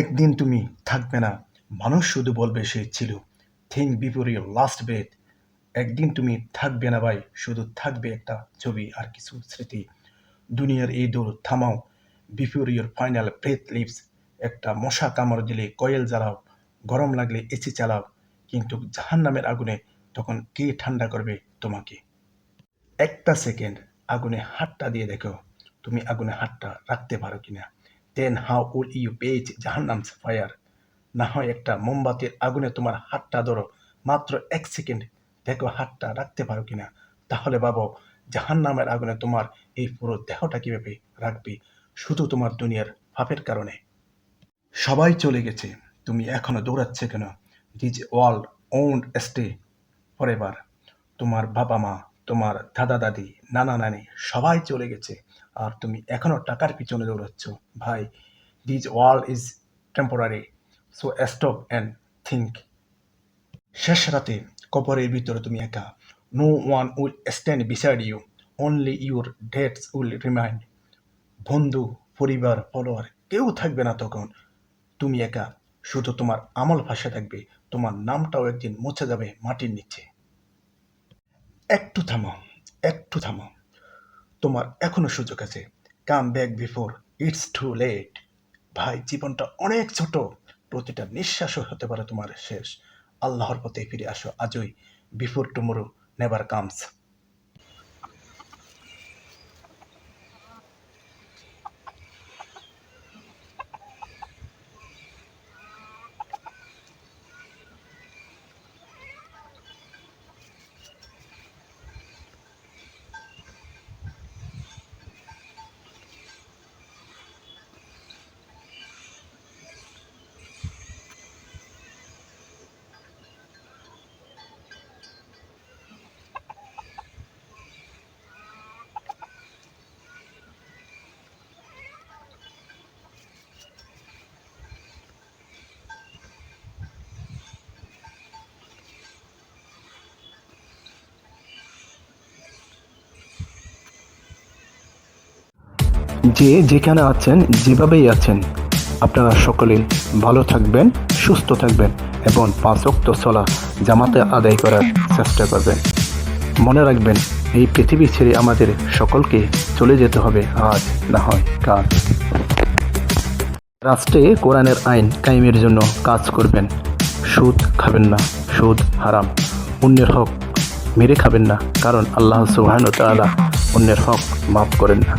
একদিন তুমি থাকবে না, মানুষ শুধু বলবে সে ছিল। Think before your last breadth. একদিন তুমি থাকবে না ভাই, শুধু থাকবে একটা ছবি আর কিছু স্মৃতি। দুনিয়ার এই দৌড় থামাও, before your final breath leaves. একটা মশা কামড় দিলে কয়েল জ্বালাও, গরম লাগলে এসি চালাও, কিন্তু জাহান্নামের আগুনে তখন কে ঠান্ডা করবে তোমাকে? একটা সেকেন্ড আগুনে হাতটা দিয়ে দেখো, তুমি আগুনে হাতটা রাখতে পারো কিনা। Then how will you face জাহান্নামস ফায়ার। না হয় একটা মোমবাতির আগুনে তোমার হাতটা ধরো, মাত্র 1 সেকেন্ড, দেখো হাতটা রাখতে পারো কিনা। তাহলে ভাবো, জাহান্নামের আগুনে তোমার এই পুরো দেহটা কিভাবে রাখবে, শুধু তোমার দুনিয়ার পাপের কারণে। সবাই চলে গেছে, তুমি এখনো দৌড়াচ্ছে কেন? This world won't stay forever. তোমার বাবা মা, তোমার দাদা দাদি, নানা নানি সবাই চলে গেছে, আর তুমি এখনো টাকার পিছনে দৌড়াচ্ছ। ভাই, this world is temporary, so stop and think. শেষ রাতে কবরের ভিতরে তুমি একা। No one will stand beside you, only your dates will remind. বন্ধু, পরিবার, ফলোয়ার কেউ থাকবে না তখন। তুমি একা, শুধু তোমার আমল ভাসে থাকবে। তোমার নামটাও একদিন মুছে যাবে মাটির নিচে। একটু থামো, একটু থামো, তোমার এখনো সুযোগ আছে। Come back before it's too late. ভাই, জীবনটা অনেক ছোট, প্রতিটা নিঃশ্বাসও হতে পারে তোমার শেষ। আল্লাহর পথে ফিরে আসো আজই, বিফোর টুমোরো নেভার কামস। যে যেখানে আছেন, যেভাবেই আছেন, আপনারা সকলেই ভালো থাকবেন, সুস্থ থাকবেন এবং 5 ওয়াক্ত সালাত জামাতে আদায় করার চেষ্টা করবেন। মনে রাখবেন, এই পৃথিবী ছেড়ে আমাদের সকলকে চলে যেতে হবে, আজ না হয় কাল। রাষ্ট্রে কোরআনের আইন কায়েমের জন্য কাজ করবেন। সুদ খাবেন না, সুদ হারাম। অন্যের হক মেরে খাবেন না, কারণ আল্লাহ সুবহানাহু ওয়া তাআলা অন্যের হক মাফ করেন না।